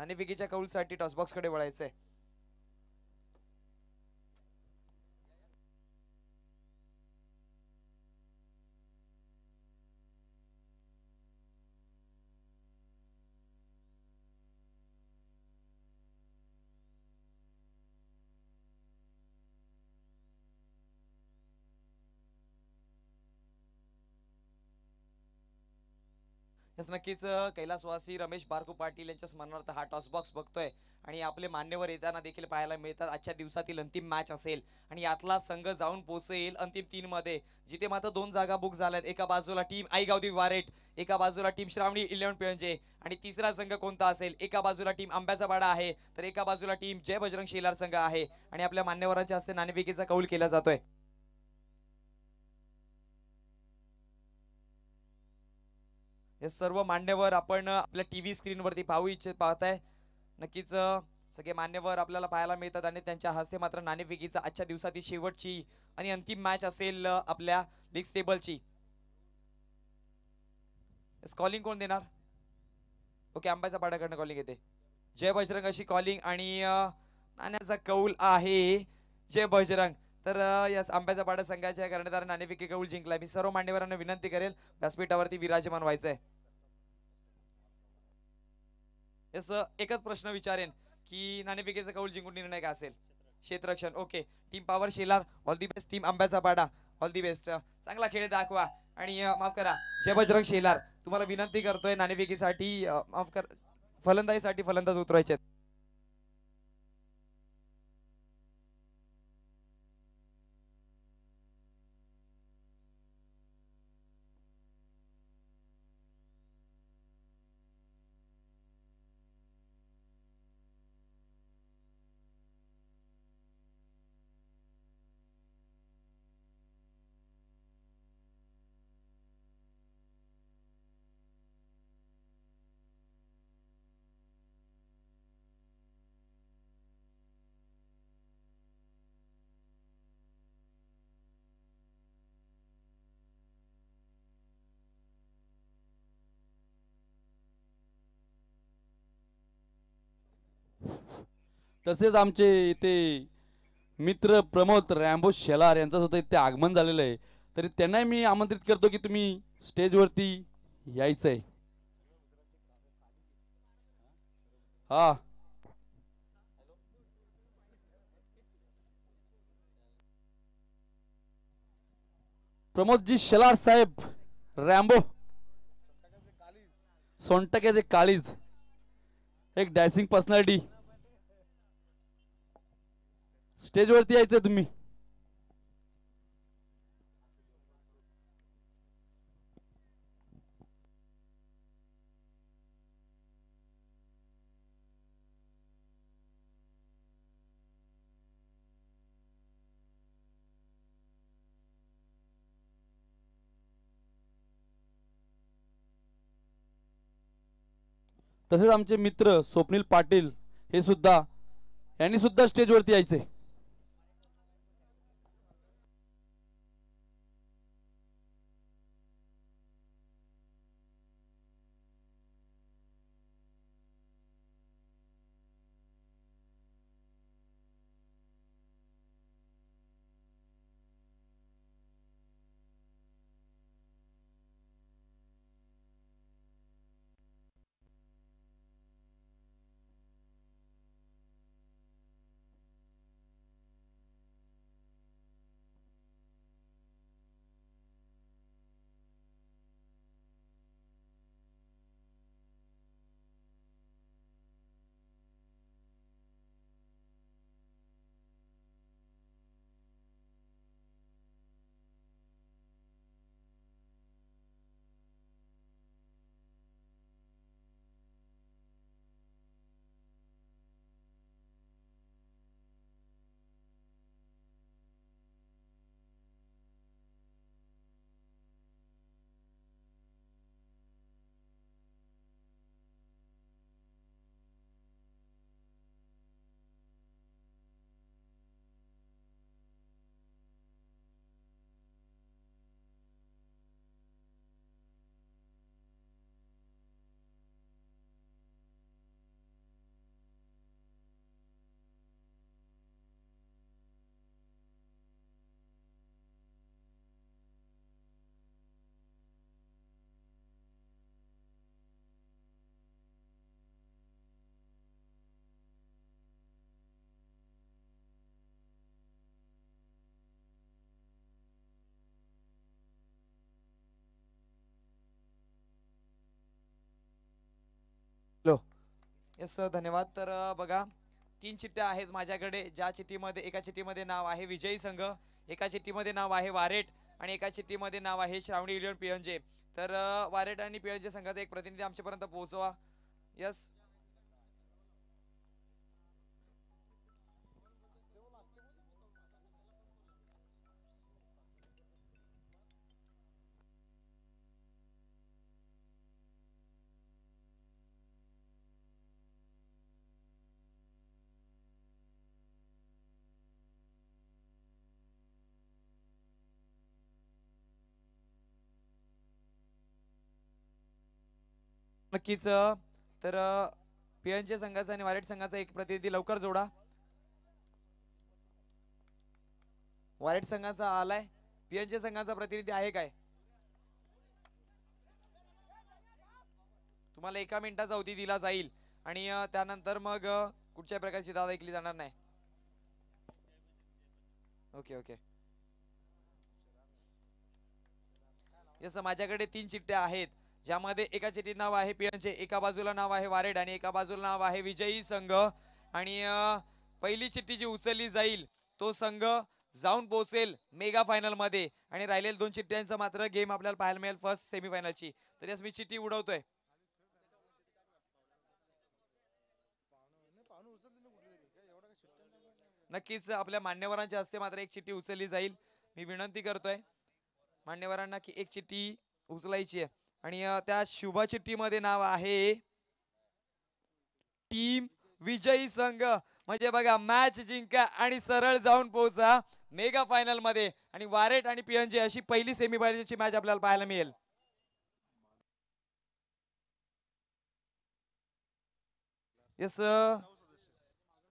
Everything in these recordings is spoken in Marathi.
नाणेफेकीच्या कौलसाठी टॉसबॉक्स कडे वळायचंय. यस नक्कीच कैलासवासी रमेश बारकू पाटील यांच्या स्मरणार्थ हा टॉस बॉक्स बघतोय आणि आपले मान्यवर येताना देखील पाहायला मिळतात. आजच्या दिवसातील अंतिम मॅच असेल आणि यातला संघ जाऊन पोहोचेल अंतिम 3 मध्ये, जिथे मात्र 2 जागा बुक झाल्यात. एका बाजूला टीम आईगावदी वारेट, एका बाजूला टीम श्रावणी 11 पिळंजे आणि तिसरा संघ कोणता असेल. एका बाजूला टीम आंब्याचा वाडा आहे तर एका बाजूला टीम जय बजरंग शेलार संघ आहे आणि आपल्या मान्यवरांच्या हस्ते नाणेफेकीचा कौल केला जातोय. हे सर्व मान्यवर आपण आपल्या टीव्ही स्क्रीनवरती पाहू इच्छित पाहताय. नक्कीच सगळे मान्यवर आपल्याला पाहायला मिळतात आणि त्यांच्या हस्ते मात्र नाणेफेकीचा आजच्या दिवसातील शेवटची आणि अंतिम मॅच असेल आपल्या लीग टेबलची. कॉलिंग कोण देणार? ओके, आंब्याचा पाड्याकडनं कॉलिंग येते. जय बजरंग अशी कॉलिंग आणि नाण्याचा कौल आहे जय बजरंग. तर यस, आंब्याचा पाडा संघाच्या कर्णधार नाणेफेकी कौल जिंकला. मी सर्व मान्यवरांना विनंती करेल व्यासपीठावरती विराजमान व्हायचंय. यस, एकच प्रश्न विचारेन की नाणेफेकीचा कौल जिंकून निर्णय काय असेल? क्षेत्ररक्षण. Okay, team power Shelar all the best. Team आंब्याचा पाडा ऑल दी बेस्ट. चांगला खेळ दाखवा आणि माफ करा जय बजरंग शेलार, तुम्हाला विनंती करतोय नाणेफेकीसाठी माफ कर फलंदाजीसाठी फलंदाज उतरायचे. तसेच आमचे इथे मित्र प्रमोद रॅम्बो शेलार यांचं सुद्धा इथे आगमन झालेलं आहे. तरी त्यांनाही मी आमंत्रित करतो की तुम्ही स्टेजवरती यायचं आहे. हा, प्रमोदजी शेलार साहेब, रॅम्बो सोनटक्याचे काळीज, एक डायसिंग पर्सनॅलिटी. स्टेजवरती यायचंय तुम्ही. तसेच आमचे मित्र स्वप्नील पाटील हे सुद्धा, यांनी सुद्धा स्टेजवरती यायचे. यस धन्यवाद. तर बघा, 3 चिठ्ठ्या आहेत माझ्याकडे, ज्या चिठ्ठीमध्ये एका चिठ्ठीमध्ये नाव आहे विजयी संघ, एका चिठ्ठीमध्ये नाव आहे वारेट आणि एका चिठ्ठीमध्ये नाव आहे श्रावणी इलियन पियंजे. तर वारेट आणि पियंजे संघाचा एक प्रतिनिधी आमच्यापर्यंत पोहोचवा. यस. नक्कीच. तर पियंजे संघाचा आणि वारेट संघाचा एक प्रतिनिधी लवकर जोडा. वारेट संघाचा आलाय, पियंजे संघाचा प्रतिनिधी आहे काय? तुम्हाला 1 मिनिटाचा अवधी दिला जाईल आणि त्यानंतर मग कुठच्याही प्रकारची दाद ऐकली जाणार नाही. Okay okay. यस, माझ्याकडे 3 चिठ्ठ्या आहेत, ज्यामध्ये एका चिठ्ठीत नाव आहे पियंजे, एका बाजूला नाव आहे वारेड आणि एका बाजूला नाव आहे विजयी संघ. आणि पहिली चिठ्ठी जी उचलली जाईल तो संघ जाऊन पोहोचेल मेगा फायनल मध्ये आणि राहिलेल्या 2 चिठ्ठ्यांचा मात्र गेम आपल्याला पाहायला मिळेल फर्स्ट सेमीफायनलची. तर यास मी चिठ्ठी उडवतोय. नक्कीच आपल्या मान्यवरांच्या हस्ते मात्र एक चिठ्ठी उचलली जाईल. मी विनंती करतोय मान्यवरांना की एक चिठ्ठी उचलायची आहे आणि त्या शुभ चिठ्ठीमध्ये नाव आहे टीम विजयी संघ. म्हणजे बघा, मॅच जिंका आणि सरळ जाऊन पोहोचा मेगा फायनल मध्ये आणि वारेट आणि पियंजे अशी पहिली सेमीफायनलची मॅच आपल्याला पाहायला मिळेल. यस,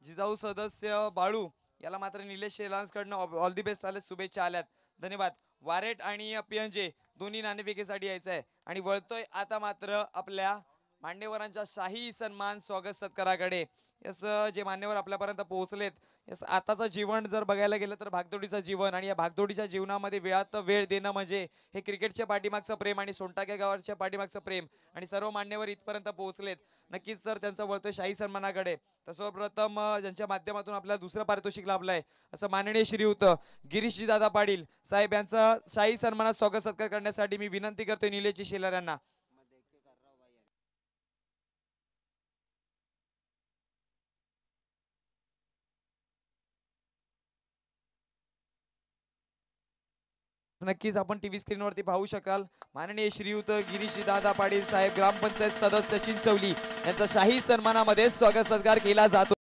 जिजाऊ सदस्य बाळू याला मात्र निलेश शेलांस कडनं ऑल दी बेस्ट आले, शुभेच्छा आल्यात. धन्यवाद. वारेट आणि पियंजे दोन्ही नाणेफेकीसाठी यायचं आहे आणि वळतोय आता मात्र आपल्या मान्यवरांच्या शाही सन्मान स्वागत सत्काराकडे. यस, जे मान्यवर आपल्यापर्यंत पोहोचलेत. यस, आताचं जीवन जर बघायला गेलं तर भागदौडीचं जीवन आणि या भागदौडीच्या जीवनामध्ये वेळात वेळ देणं म्हणजे हे क्रिकेटच्या पाठीमागचं प्रेम आणि सोनटाके गावाच्या पाठीमागचं प्रेम आणि सर्व मान्यवर इथपर्यंत पोहोचलेत. नक्कीच सर त्यांचा वळतोय शाही सन्मानाकडे. तर सर्वप्रथम ज्यांच्या माध्यमातून आपल्याला दुसरं पारितोषिक लाभलंय असं माननीय श्रीयुत गिरीशजी दादा पाटील साहेब यांचा शाही सन्मानात स्वागत सत्कार करण्यासाठी मी विनंती करतोय निलेशजी शेलार यांना. नक्कीच आपण टीव्ही स्क्रीनवरती पाहू शकाल माननीय श्रीयुत गिरीशजी दादा पाटील साहेब ग्रामपंचायत सदस्य चिंचवली यांचा शाही सन्मानामध्ये स्वागत सत्कार केला जातो.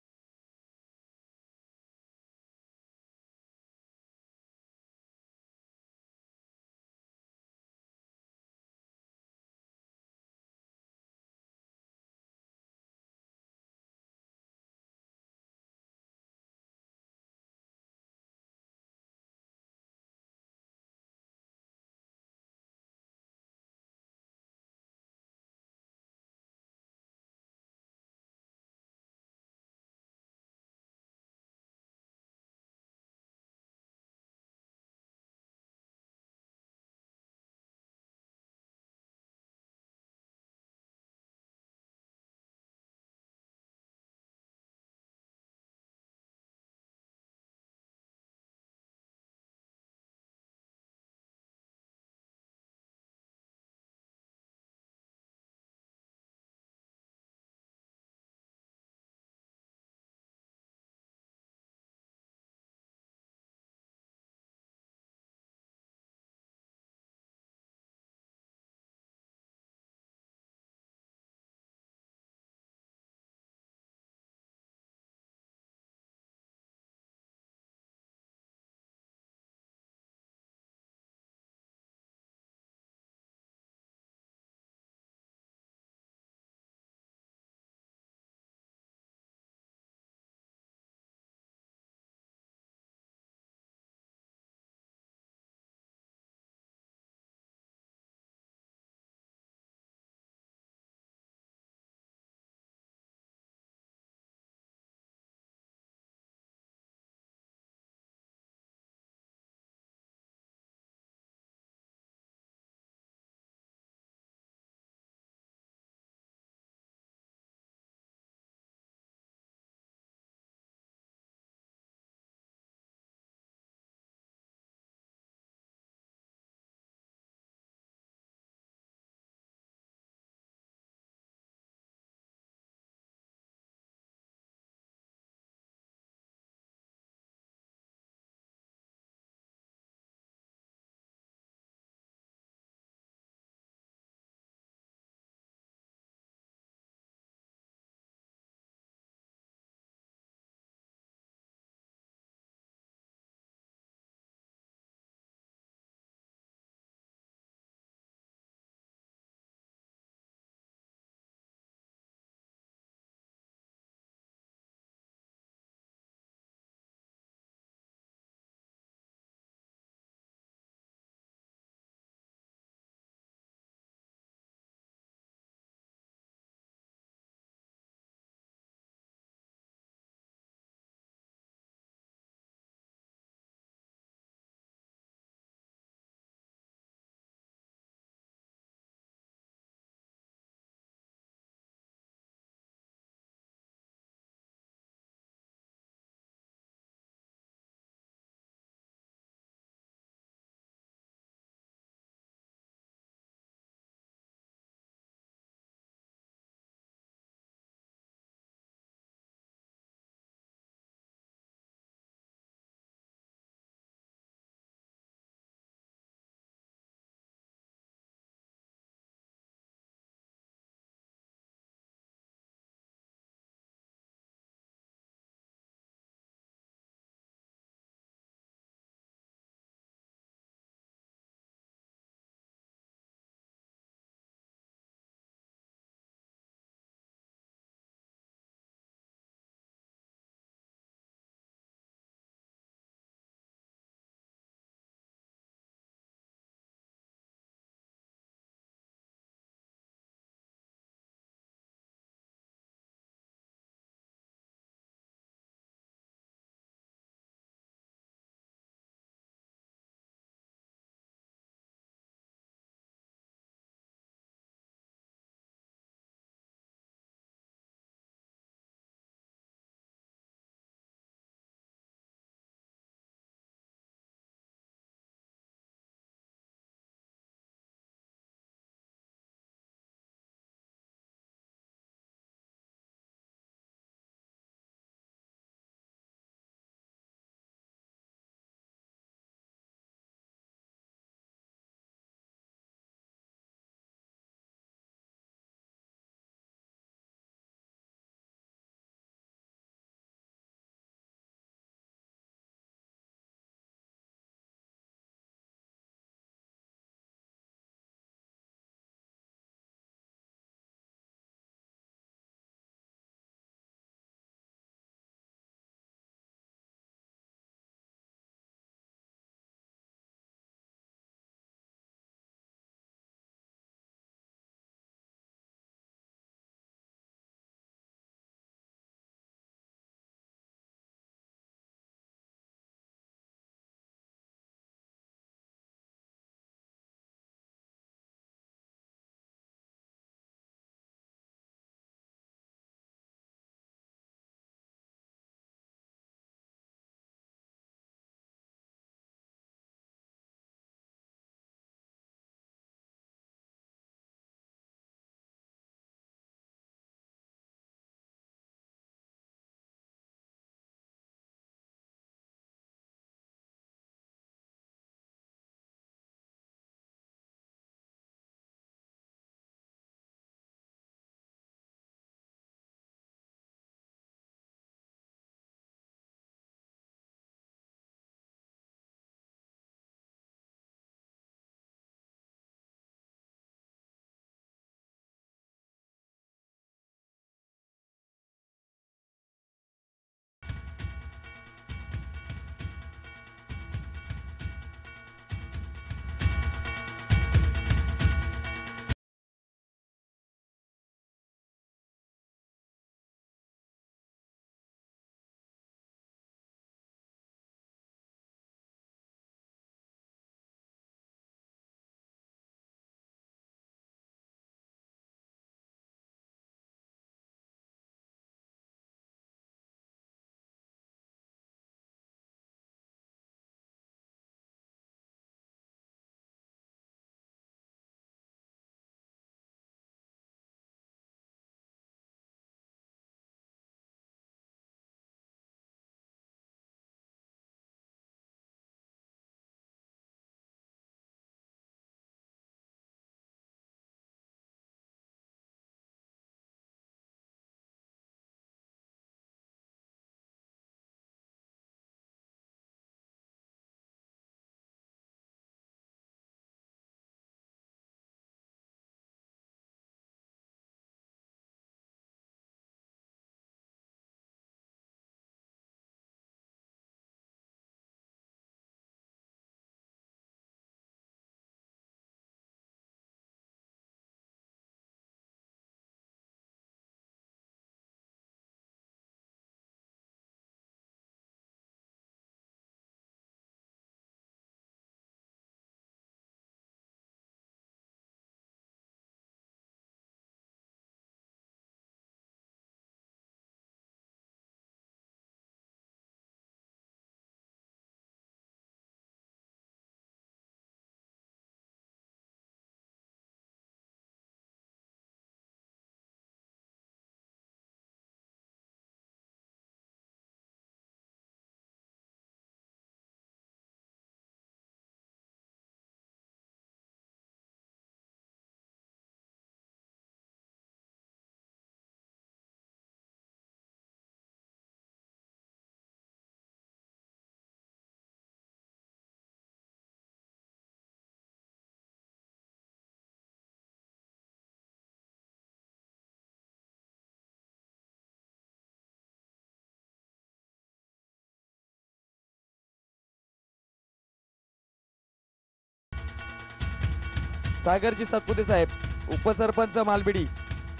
सागरजी सातपुते साहेब, उपसरपंच मालबिडी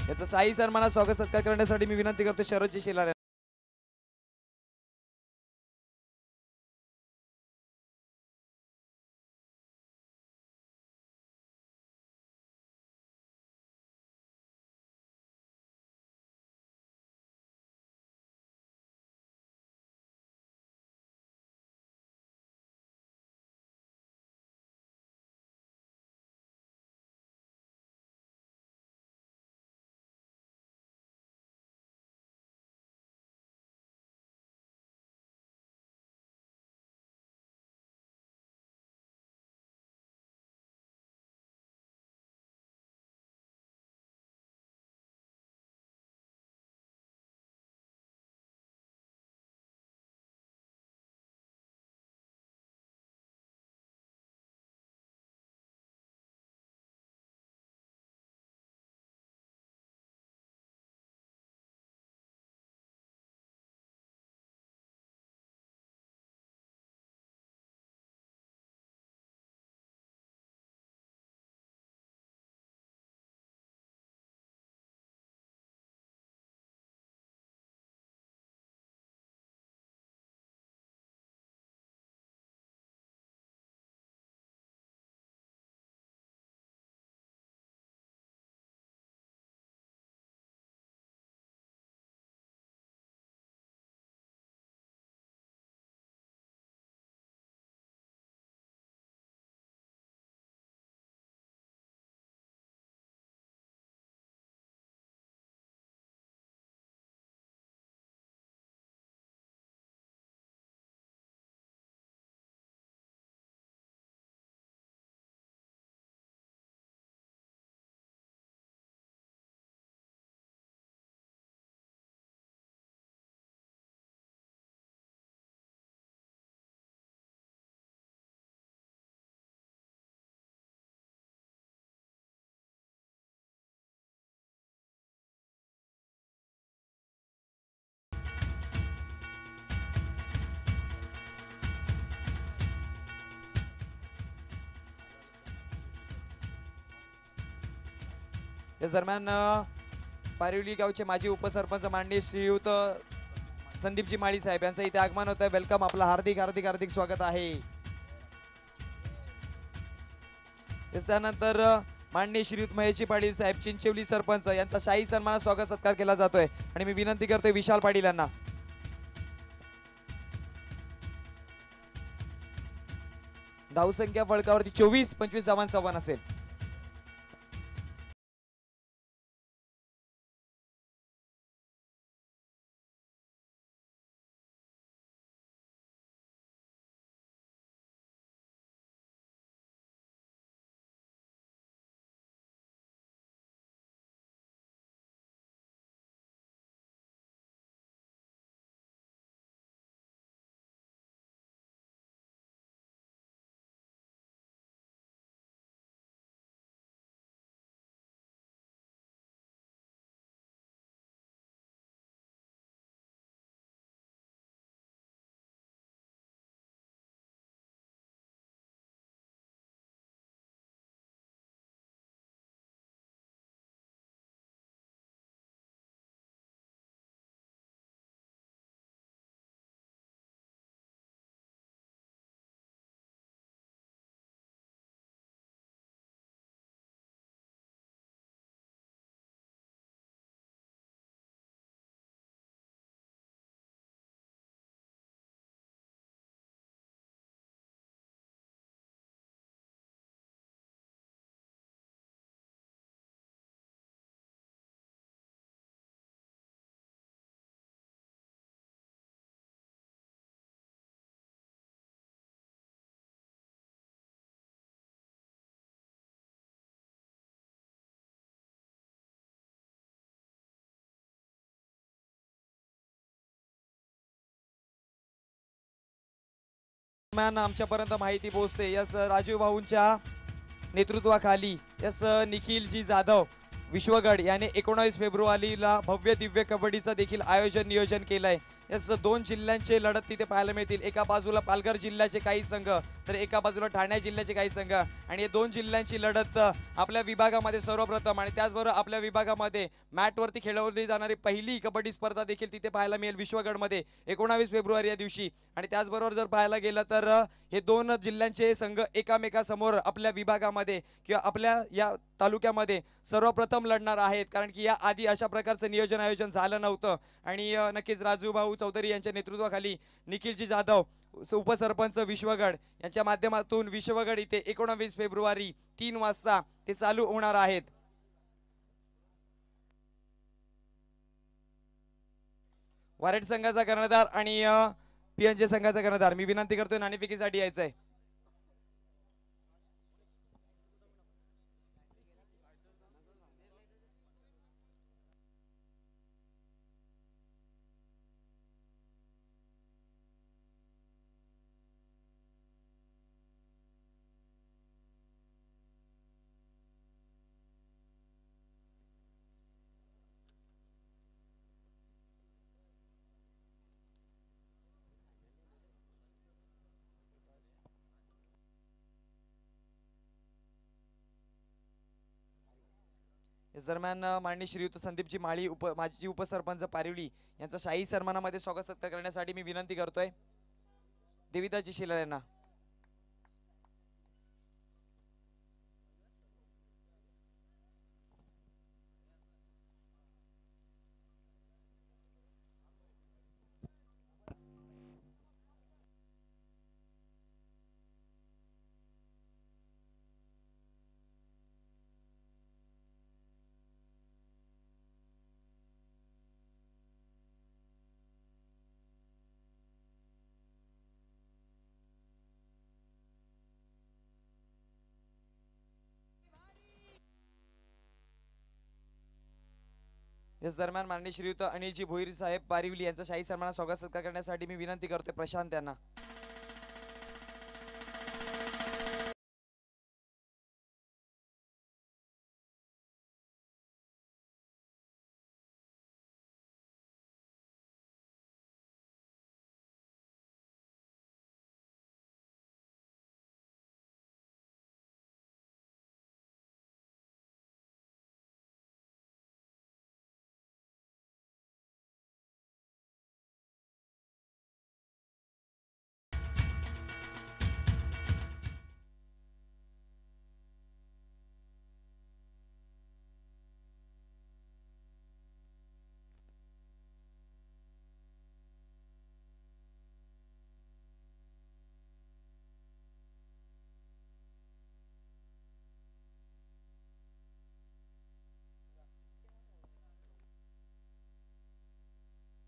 याचा शाही सन्मानात स्वागत सत्कार करण्यासाठी मी विनंती करतो शरदजी शेलार. या दरम्यान पारिवली गावचे माजी उपसरपंच माननीय श्रीयुत संदीपजी माळी साहेब यांचं इथे आगमन होत आहे. वेलकम, आपलं हार्दिक हार्दिक हार्दिक स्वागत आहे. त्यानंतर माननीय श्रीयुत महेशजी पाटील साहेब चिंचवली सरपंच यांचा शाही सन्मानात स्वागत सत्कार केला जातोय आणि मी विनंती करतोय विशाल पाटील यांना. धावसंख्या फळकावरती 24-25 धावांचा आव्हान असेल. आमच्यापर्यंत माहिती पोहोचते यस राजीव भाऊंच्या नेतृत्वाखाली यस निखिलजी जाधव विश्वगड याने 19 फेब्रुवारीला भव्य दिव्य कबड्डीचं देखील आयोजन नियोजन केलंय. यस 2 जिल्ह्यांचे लढत तिथे पाहायला मिळतील. एका बाजूला पालघर जिल्ह्याचे काही संघ तर एका बाजूला ठाणे जिल्ह्याचे काही संघ आणि या दोन जिल्ह्यांची लढत आपल्या विभागामध्ये सर्वप्रथम आणि त्याचबरोबर आपल्या विभागामध्ये मॅटवरती खेळवली जाणारी पहिली कबड्डी स्पर्धा देखील तिथे पाहायला मिळेल विश्वगडमध्ये 19 फेब्रुवारी या दिवशी. आणि त्याचबरोबर जर पाहायला गेलं तर हे दोन जिल्ह्यांचे संघ एकामेकासमोर आपल्या विभागामध्ये किंवा आपल्या या तालुक्यामध्ये सर्वप्रथम लढणार आहेत, कारण की या आधी अशा प्रकारचं नियोजन आयोजन झालं नव्हतं. आणि नक्कीच राजू भाऊ चौधरी यांच्या नेतृत्वाखाली निखिलजी जाधव उपसरपंच विश्वगड यांच्या माध्यमातून विश्वगड इथे 19 फेब्रुवारी 3 वाजता ते चालू होणार आहेत. वारेड संघाचा कर्णधार आणि पीएनजे संघाचा कर्णधार मी विनंती करतोय नाणेफेकीसाठी यायचंय. या दरम्यान माननीय श्रीयुत संदीपजी माळी माजी उपसरपंच पारिवली यांचा शाही सन्मानामध्ये स्वागत सत्कार करण्यासाठी मी विनंती करतोय देविदाजी शिलार यांना. याच दरम्यान माननीय श्रीयुत अनिलजी भोईर साहेब पारिवली यांचा शाही सन्मान स्वागत सत्कार करण्यासाठी मी विनंती करतोय प्रशांत यांना.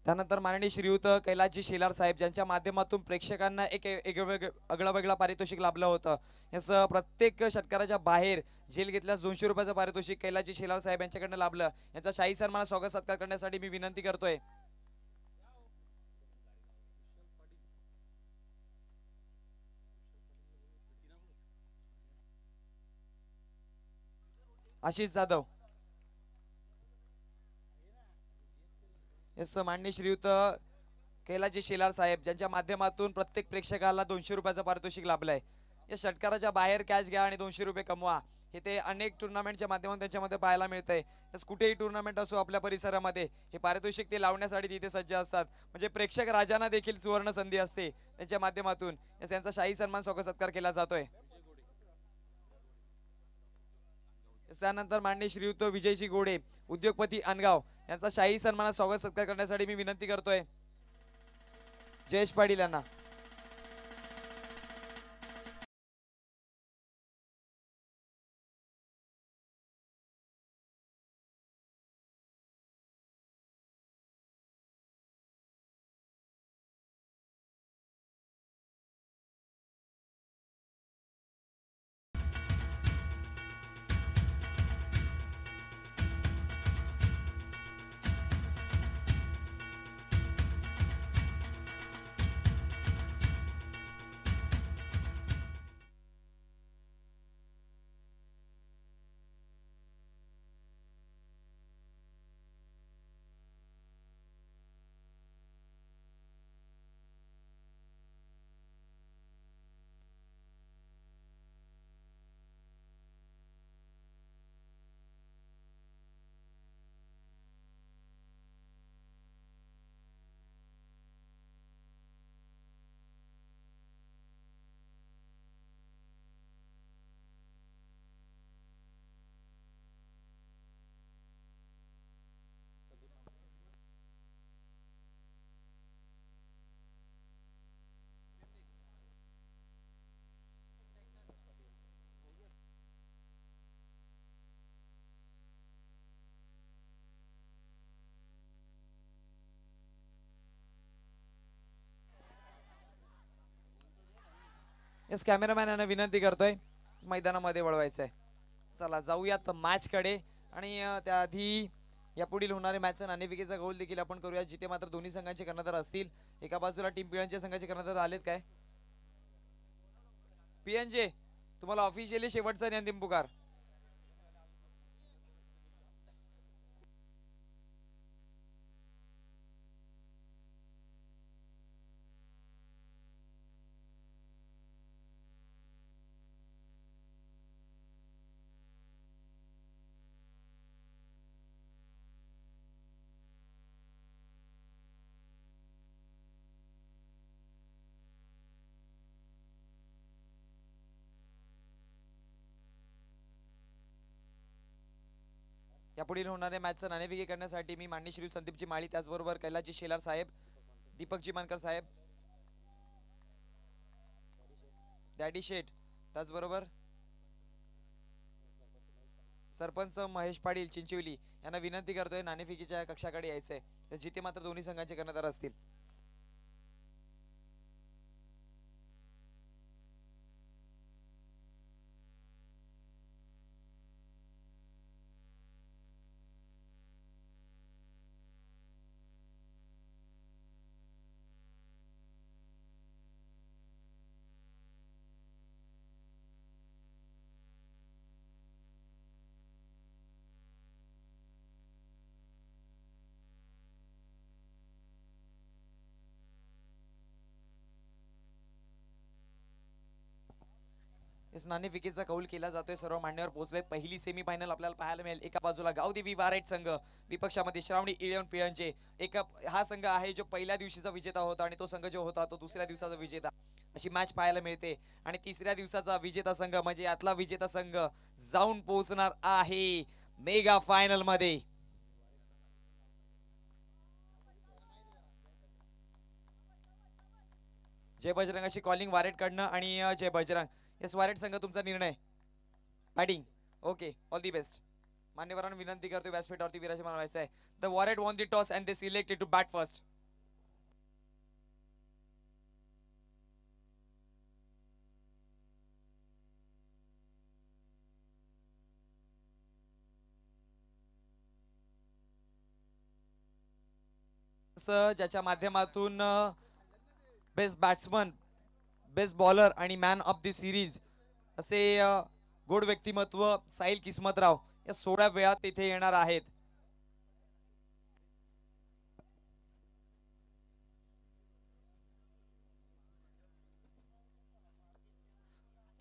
त्यानंतर माननीय श्रीयुत कैलासजी शेलार साहेब ज्यांच्या माध्यमातून प्रेक्षकांना एक वेगळं पारितोषिक लाभलं होतं. याच प्रत्येक षटकाराच्या बाहेर जेल घेतल्यास 200 रुपयाचं पारितोषिक कैलासजी शेलार साहेब यांच्याकडनं लाभलं. यांचा शाही सन्मान स्वागत सत्कार करण्यासाठी मी विनंती करतोय. आशिष जाधव. यस माननीय श्रीयुत कैलासजी शेलार साहेब ज्यांच्या माध्यमातून प्रत्येक प्रेक्षकाला 200 रुपयाचं पारितोषिक लाभलंय. या षटकाराच्या बाहेर कॅश घ्या आणि 200 रुपये कमवा हे ते अनेक टुर्नामेंटच्या माध्यमातून त्यांच्यामध्ये पाहायला मिळतंय. कुठेही टुर्नामेंट असो आपल्या परिसरामध्ये हे पारितोषिक ते लावण्यासाठी तिथे सज्ज असतात. म्हणजे प्रेक्षक राजांना देखील सुवर्ण संधी असते त्यांच्या माध्यमातून यांचा शाही सन्मान स्वागत सत्कार केला जातोय. त्यानंतर माननीय श्रीयुत विजयजी गोडे उद्योगपती अनगाव यांचा शाही सन्मानात स्वागत सत्कार करण्यासाठी मी विनंती करतोय जयेश पाटील यांना. येस कॅमेरामॅन यांना विनंती करतोय मैदानामध्ये वळवायचंय. चला जाऊयात मॅच कडे आणि त्याआधी या पुढील होणारे मॅचचा नाणेफेकीचा गोल देखील आपण करूया, जिथे मात्र दोन्ही संघांचे कर्णधार असतील. एका बाजूला टीम पिळंचे संघाचे कर्णधार आलेत काय? पिळंचे तुम्हाला ऑफिशियली शेवटचा आणि अंतिम पुकार. यापुढील होणाऱ्या मॅचचं नाणेफेकी करण्यासाठी मी माननीय श्री संदीपजी माळी, त्याचबरोबर कैलासजी शेलार साहेब, दीपकजी मानकर साहेब, डॅडी शेठ, त्याचबरोबर सरपंच महेश पाटील चिंचिवली यांना विनंती करतोय नाणेफेकीच्या कक्षाकडे यायचंय, जिथे मात्र दोन्ही संघांचे कर्णधार असतील. इस नाणेफेकीचा कौल केला जातोय. सर्व मान्यवर पोहोचलेत. पहिली सेमीफायनल आपल्याला पाहायला मिळेल. एका बाजूला गावदेवी वारेट संघ, विपक्षामध्ये श्रावणी इळवण पिळंचे. हा संघ आहे जो पहिल्या दिवशीचा विजेता होता आणि तो संघ जो होता तो दुसऱ्या दिवसाचा विजेता, अशी मॅच पाहायला मिळते. आणि तिसऱ्या दिवसाचा विजेता संघ म्हणजे यातला विजेता संघ जाऊन पोहोचणार आहे मेगा फायनल मध्ये. जय बजरंग अशी कॉलिंग वारेट कडनं आणि जय बजरंग. येस वारेट संघ तुमचा निर्णय batting. Okay all the best. मान्यवरांना विनंती करतो व्यासपीठावरती विराजमान व्हायचं आहे. द वॉरेट won the toss and they selected to bat first. ज्याच्या माध्यमातून बेस्ट बॅट्समन, बेस्ट बॉलर आणि मॅन ऑफ द सिरीज असे गोड व्यक्तिमत्व साहिल किस्मतराव या 16 वेळा तिथे येणार आहेत.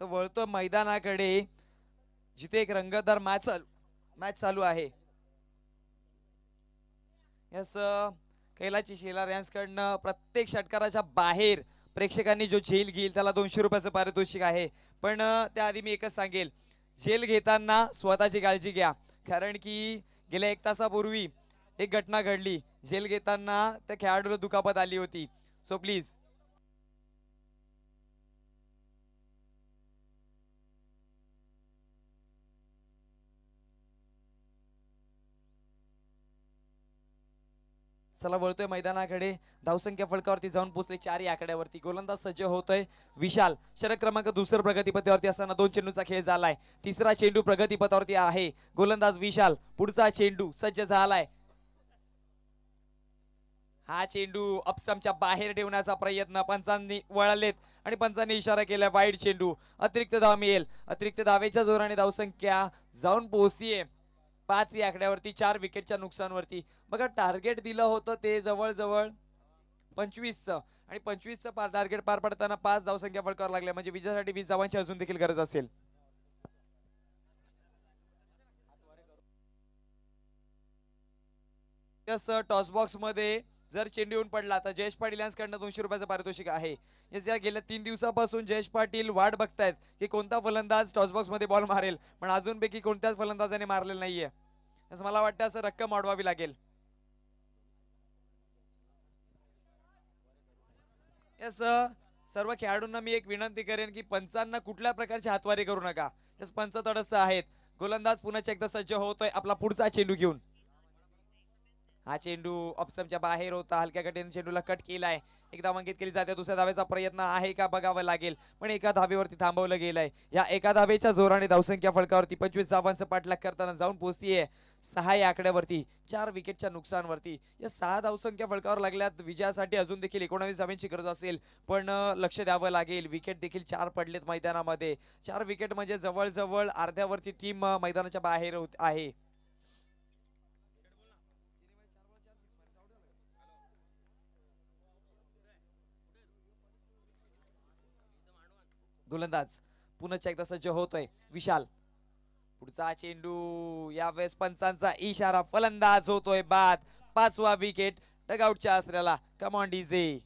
तो वळतो मैदानाकडे जिथे एक रंगतदार मॅच चालू आहे. यस कैलाची शेलार यांच्याकडनं प्रत्येक षटकाराच्या बाहेर प्रेक्षकांनी जो झेल घेईल त्याला 200 रुपयाचं पारितोषिक आहे. पण त्याआधी मी एकच सांगेल, झेल घेताना स्वतःची काळजी घ्या, कारण की गेल्या 1 तासापूर्वी एक घटना घडली. झेल घेताना त्या खेळाडूला दुखापत आली होती. सो प्लीज चला वळतोय मैदानाकडे. धावसंख्या फलकावरती जाऊन पोहोचले 4 या आकड्यावरती. गोलंदाज सज्ज होतोय विशाल. षटक क्रमांक 2 प्रगतीपथावरती असताना 2 चेंडूचा खेळ झालाय. तिसरा चेंडू प्रगतीपथावरती आहे. गोलंदाज विशाल. पुढचा चेंडू सज्ज झालाय. हा चेंडू अपस्टंपच्या बाहेर ठेवण्याचा प्रयत्न पंचांनी वळलेत आणि पंचांनी इशारा केला वाईड चेंडू. अतिरिक्त धाव मिळेल. अतिरिक्त धावेच्या जोराने धावसंख्या जाऊन पोहोचतीये 5 या आकड्यावरती 4 विकेटच्या नुकसानवरती. बघा टार्गेट दिलं होतं ते जवळजवळ 25चं आणि 25चं टार्गेट पार पडताना 5 धावसंख्या फलकावर लागल्या, म्हणजे विजयासाठी 20 धावांची अजून देखील गरज असेल. टॉस बॉक्स मध्ये जर चेंडू येऊन पडला तर जयेश पाटील यांच्याकडनं 200 रुपयाचं पारितोषिक आहे. या गेल्या 3 दिवसापासून जयेश पाटील वाट बघतायत की कोणता फलंदाज टॉस बॉक्स मध्ये बॉल मारेल, पण अजूनपैकी कोणत्याच फलंदाजाने मारलेलं नाहीये. असं मला वाटतं असं रक्कम वाढवावी लागेल. यस सर्व खेळाडूंना मी एक विनंती करेन की पंचांना कुठल्या प्रकारची हातवारी करू नका. यस पंच तटस्थ आहेत. गोलंदाज पुन्हा एकदा सज्ज होतोय आपला पुढचा चेंडू घेऊन. हा चेंडू ऑप्स्टमच्या बाहेर होता, हलक्या गतीने चेंडूला कट केलाय, एक धाव अंकित केली जाते, दुसऱ्या धावेचा प्रयत्न आहे का बघावं लागेल, पण एका धावेवरती थांबवलं गेलंय. या एका धावेच्या जोराने धावसंख्या फलकावरती 25 धावांचं पाठलाग करताना जाऊन पोहोचतीये 6 या आकड्यावरती, 4 विकेटच्या नुकसानवरती. या 6 धावसंख्या फलकावर लागल्यात, विजयासाठी अजून देखील 19 धावांची गरज असेल, पण लक्ष द्यावं लागेल. विकेट देखील 4 पडलेत मैदानामध्ये. 4 विकेट म्हणजे जवळजवळ अर्ध्यावरची टीम मैदानाच्या बाहेर आहे. गोलंदाज पुन्हा एकदा सज्ज होतोय विशाल. पुढचा चेंडू, यावेळेस पंचांचा इशारा, फलंदाज होतोय बाद. 5वा विकेट डगआउटच्या आसऱ्याला. Come on DJ.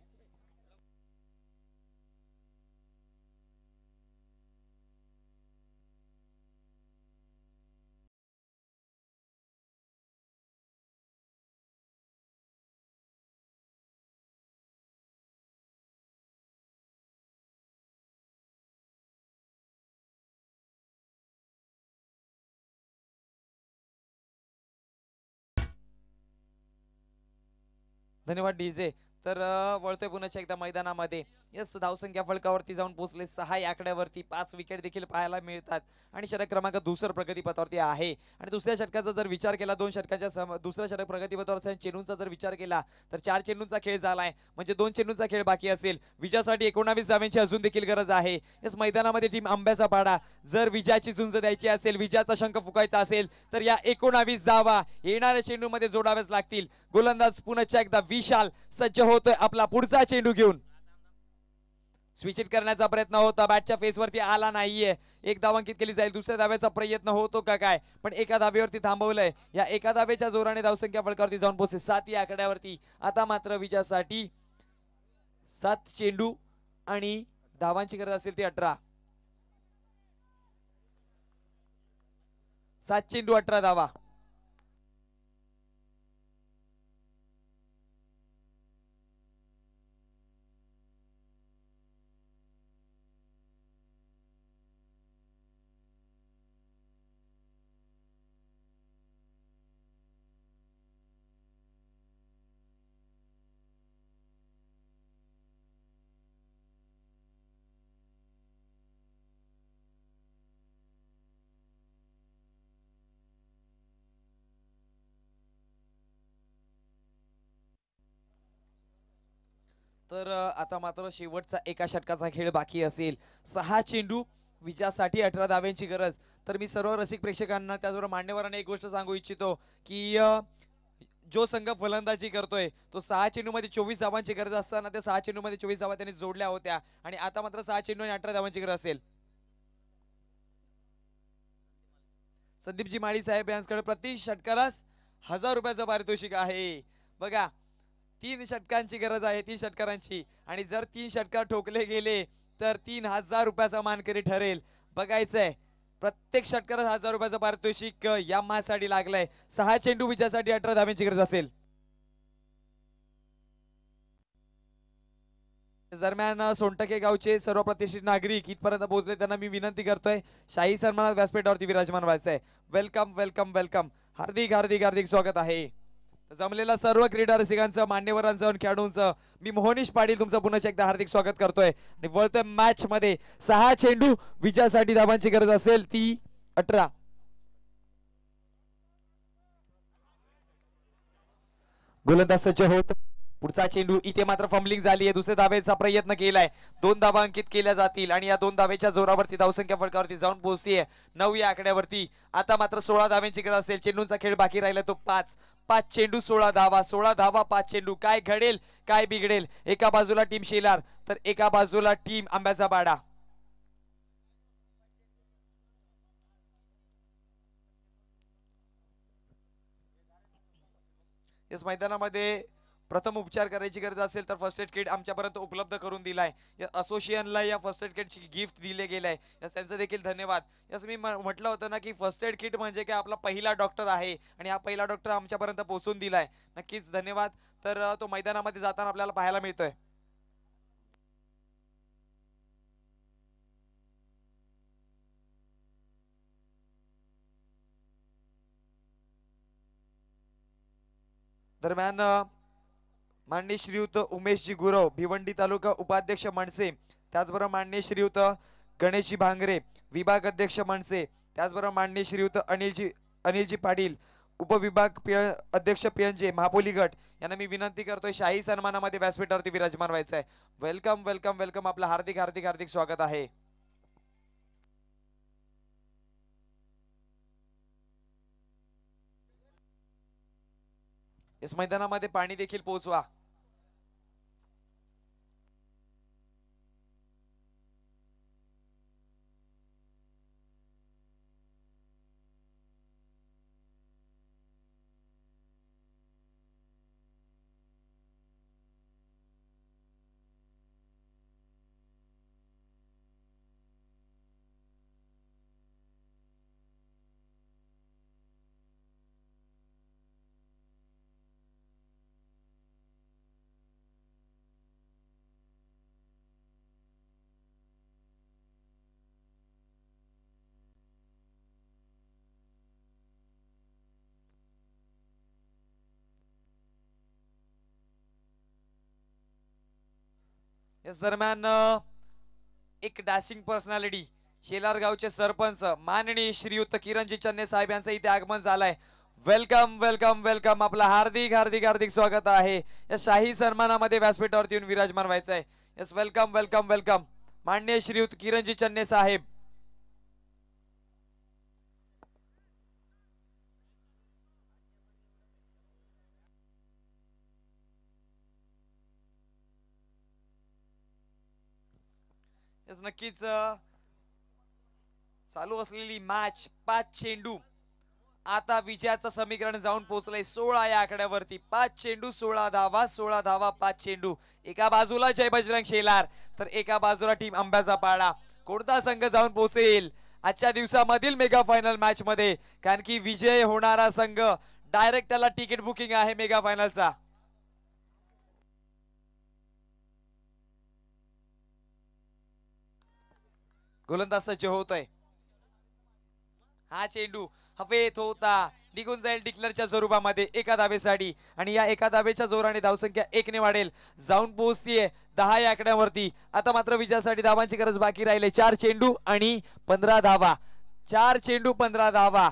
धन्यवाद डीजे. तर वळतोय पुन्हा एकदा मैदानामध्ये. यस, धावसंख्या फलकावरती जाऊन पोहोचले 6 या आकड्यावरती. 5 विकेट देखील पाहायला मिळतात आणि षटक क्रमांक दुसरं प्रगतीपथावरती आहे. आणि दुसऱ्या षटकाचा जर विचार केला, 2 षटकाच्या दुसऱ्या षटक प्रगतीपथावर चेंडूंचा जर विचार केला तर 4 चेंडूंचा खेळ झालाय, म्हणजे 2 चेंडूंचा खेळ बाकी असेल. विजयासाठी 19 धावांची अजून देखील गरज आहे. यस, मैदानामध्ये टीम आंब्याचा पाडा. जर विजयाची झुंज द्यायची असेल, विजयाचा शंख फुकायचा असेल, तर या 19 धावा येणाऱ्या चेंडूमध्ये जोडाव्याच लागतील. गोलंदाज पुन्हा एकदा विशाल सज्ज होतोय आपला पुढचा चेंडू घेऊन. स्विच इट करण्याचा प्रयत्न होता, बॅटच्या फेसवरती आला नाहीये. एक धाव अंकित केली जाईल, दुसऱ्या धावेचा प्रयत्न होतो का काय, पण एका धावेवरती थांबवलंय. या एका धावेच्या जोराने धावसंख्या फलकावरती जाऊन पोहोचते 7 या आकड्यावरती. आता मात्र विजयासाठी 7 चेंडू आणि धावांची गरज असेल ती 18. 7 चेंडू 18 धावा. तर आता मात्र शेवटचा एका षटकाचा खेळ बाकी असेल. 6 चेंडू, विजयासाठी 18 धाव्यांची गरज. तर मी सर्व रसिक प्रेक्षकांना, त्याचबरोबर मान्यवरांना एक गोष्ट सांगू इच्छितो की जो संघ फलंदाजी करतोय तो 6 चेंडूमध्ये 24 धावांची गरज असताना त्या 6 चेंडूमध्ये 24 धावा त्यांनी जोडल्या होत्या, आणि आता मात्र 6 चेंडू आणि 18 धावांची गरज असेल. संदीपजी माळी साहेब यांच्याकडे प्रति षटकालाच 1000 रुपयाचं पारितोषिक आहे. बघा, 3 षटकांची गरज आहे, 3 षटकारांची, आणि जर 3 षटकार ठोकले गेले तर 3000 रुपयाचा मानकरी ठरेल. बघायचंय, प्रत्येक षटकारात 1000 रुपयाचं पारितोषिक या मॅचसाठी लागलंय. 6 चेंडू, विजयासाठी 18 धाव्यांची गरज असेल. दरम्यान सोनटके गावचे सर्व प्रतिष्ठित नागरिक इथपर्यंत पोहोचले, त्यांना मी विनंती करतोय शाही सन्मानात व्यासपीठावरती विराजमान व्हायचंय. वेलकम वेलकम वेलकम, हार्दिक हार्दिक हार्दिक स्वागत आहे. जमलेला सर्व क्रीडा रसिकांचं, मान्यवरांचं आणि खेळाडूंचं मी मोहनीश पाटील तुमचं पुन्हा एकदा हार्दिक स्वागत करतोय. आणि वळतोय मॅच मध्ये. 6 चेंडू, विजयासाठी धावांची गरज असेल ती 18. गोलंदाज सज्ज होत. पुढचा चेंडू, इथे मात्र फंबलिंग झाली आहे. दुसऱ्या धावेचा प्रयत्न केलाय, 2 धावा अंकित केल्या जातील, आणि या 2 धावेच्या जोरावरती धावसंख्या फलकावरती जाऊन पोहोचतीये 9 या आकड्यावरती. आता मात्र 16 धाव्यांची गरज असेल. चेंडूंचा खेळ बाकी राहिला तो 5. 5 चेंडू 16 धावा, 16 धावा 5 चेंडू. काय घडेल, काय बिघडेल. एका बाजूला टीम शेलार तर एका बाजूला टीम आंब्याचा बाडा. इस मैदानामध्ये प्रथम उपचार करायची गरज असेल तर फर्स्ट एड किट आमच्यापर्यंत उपलब्ध करून दिलाय. या असोसिएशनला या फर्स्ट एड किटची गिफ्ट दिले गेले आहे, यास त्यांचं देखील धन्यवाद. यास मी म्हटलं होतं ना की फर्स्ट एड किट म्हणजे काय आपला पहिला डॉक्टर आहे, आणि हा पहिला डॉक्टर आमच्यापर्यंत पोहोचून दिलाय. नक्कीच धन्यवाद. तर तो मैदानामध्ये जाताना आपल्याला पाहायला मिळतोय. दरम्यान माननीय श्रीयुत उमेशजी गुरव भिवंडी तालुका उपाध्यक्ष मनसे, त्याचबरोबर माननीय श्रीयुत गणेशजी भांगरे विभाग अध्यक्ष मनसे, त्याचबरोबर माननीय श्रीयुत अनिलजी पाटील उपविभाग अध्यक्ष PNJ महापोली गट यांना मी विनंती करतोय शाही सन्मानामध्ये व्यासपीठावरती विराजमान व्हायचं आहे. वेलकम वेलकम वेलकम, आपलं हार्दिक हार्दिक हार्दिक स्वागत आहे. इस मैदानामध्ये पाणी देखील पोहोचवा. याच दरम्यान एक डॅशिंग पर्सनॅलिटी शेलार गावचे सरपंच माननीय श्रीयुत किरणजी चन्ने साहेब यांचं इथे आगमन झालंय. वेलकम वेलकम वेलकम, आपलं हार्दिक हार्दिक हार्दिक स्वागत आहे. या शाही सन्मानामध्ये व्यासपीठावरती येऊन विराजमान व्हायचं आहे. यस वेलकम वेलकम वेलकम माननीय श्रीयुत किरणजी चन्ने साहेब. यस नक्कीच चालू असलेली मॅच 5 चेंडू आता विजयाचं समीकरण जाऊन पोहोचलंय 16 या आकड्यावरती. 5 चेंडू 16 धावा, 16 धावा 5 चेंडू. एका बाजूला जय बजरंग शेलार तर एका बाजूला टीम आंब्याचा पाडा. कोणता संघ जाऊन पोहोचेल आजच्या दिवसामधील मेगा फायनल मॅच मध्ये, कारण की विजय होणारा संघ डायरेक्ट त्याला तिकीट बुकिंग आहे मेगा फायनलचा. गोलंदाज सज्ज होतोय. हा चेंडू हवेत होता निघून जाईल डिक्लेअरच्या स्वरूपामध्ये एका धावेसाठी, आणि या एका धावेच्या जोराने धावसंख्या 1 ने वाढेल, जाऊन पोहोचतीये 10 या आकड्यावरती. आता मात्र विजयासाठी धावांची गरज बाकी राहिले. 4 चेंडू आणि 15 धावा. 4 चेंडू 15 धावा.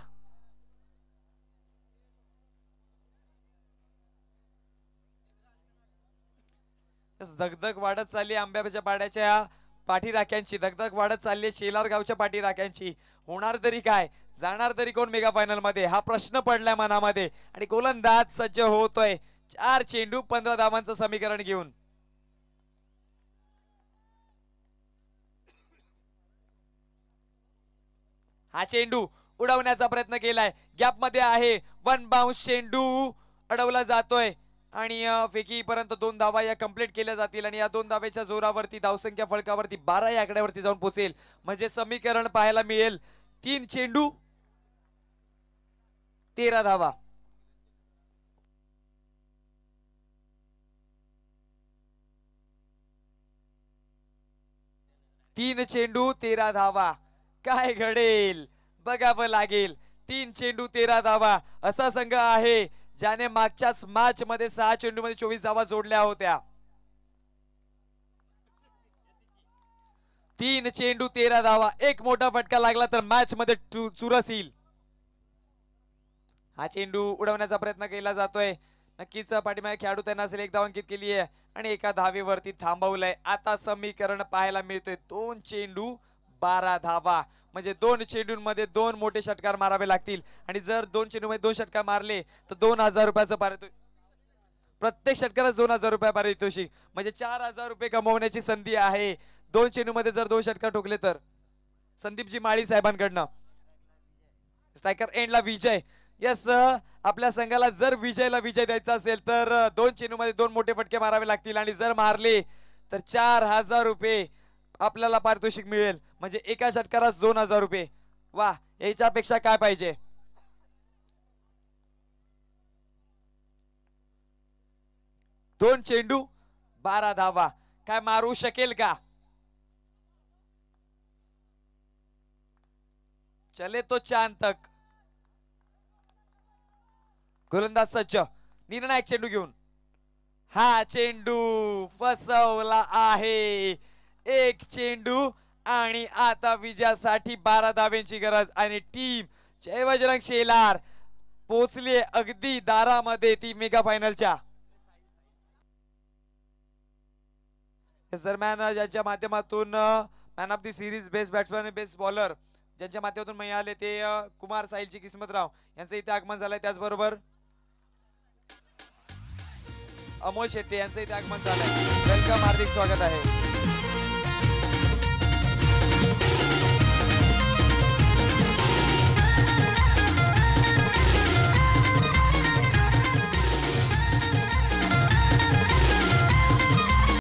धगधग वाढत चालली आंब्याच्या पाड्याच्या पाठीराख्यांची, धगधग वाढत चालली शेलार गावच्या पाठीराख्यांची. होणार तरी काय, जाणार तरी कोण मेगा फायनल मध्ये, हा प्रश्न पडलाय मनामध्ये. आणि गोलंदाज सज्ज होतोय 4 चेंडू 15 धावांचं समीकरण घेऊन. हा चेंडू उडवण्याचा प्रयत्न केलाय, गॅप मध्ये आहे, 1 बाउन्स चेंडू अडवला जातोय आणि फेकीपर्यंत 2 धावा या कंप्लीट केल्या जातील. आणि या 2 धावेच्या जोरावरती धावसंख्या फळकावरती 12 या आकड्यावरती जाऊन पोहोचेल. म्हणजे समीकरण पाहायला मिळेल 3 चेंडू 13 धावा. 3 चेंडू 13 धावा. काय घडेल बघावं लागेल. 3 चेंडू 13 धावा असा संघ आहे ज्याने मागच्याच मॅच मध्ये 6 चेंडू मध्ये 24 धावा जोडल्या होत्या. 3 चेंडू 13 धावा. एक मोठा फटका लागला तर मॅच मध्ये चुरस येईल. हा चेंडू उडवण्याचा प्रयत्न केला जातोय. नक्कीच पाठीमागे खेळाडू त्यांना असेल, एक धाव अंकित केली आहे आणि एका धावेवरती थांबवलंय. आता समीकरण पाहायला मिळतोय 2 चेंडू 12 धावा. म्हणजे 2 चेंडूंमध्ये 2 मोठे षटकार मारावे लागतील. आणि जर 2 चेंडूमध्ये 2 षटकार मारले तर 2000 रुपयाचं पारितोषिक, प्रत्येक षटकारात 2000 रुपये पारितोषिक, म्हणजे 4000 रुपये कमवण्याची संधी आहे. 2 चेंडूमध्ये जर 2 षटकार ठोकले तर. संदीपजी माळी साहेबांकडनं स्ट्रायकर एंडला विजय. यस, आपल्या संघाला जर विजयला विजय द्यायचा असेल तर 2 चेंडूमध्ये 2 मोठे फटके मारावे लागतील. आणि जर मारले तर 4000 रुपये आपल्याला पारितोषिक मिळेल. म्हणजे एका षटकारास 2000 रुपये. वा, याच्यापेक्षा काय पाहिजे. दोन चेंडू 12 धावा. काय मारू शकेल का. चले तो चांद तक. गोलंदाज सज्ज, निर्णायक चेंडू घेऊन हा चेंडू फसवला आहे. एक चेंडू आणि आता विजयासाठी 12 धाब्यांची गरज आणि टीम जय बजरंग शेलार पोहोचली अगदी दारामध्ये ती मेगा फायनलच्या. दरम्यान ज्यांच्या माध्यमातून man of the series best batsman आणि बेस्ट बॉलर ज्यांच्या माध्यमातून मिळाले ते कुमार साहिलची किस्मतराव यांचं इथे आगमन झालंय. त्याचबरोबर अमोल शेट्टी यांचं इथे आगमन झालंय. वेलकम, हार्दिक स्वागत आहे.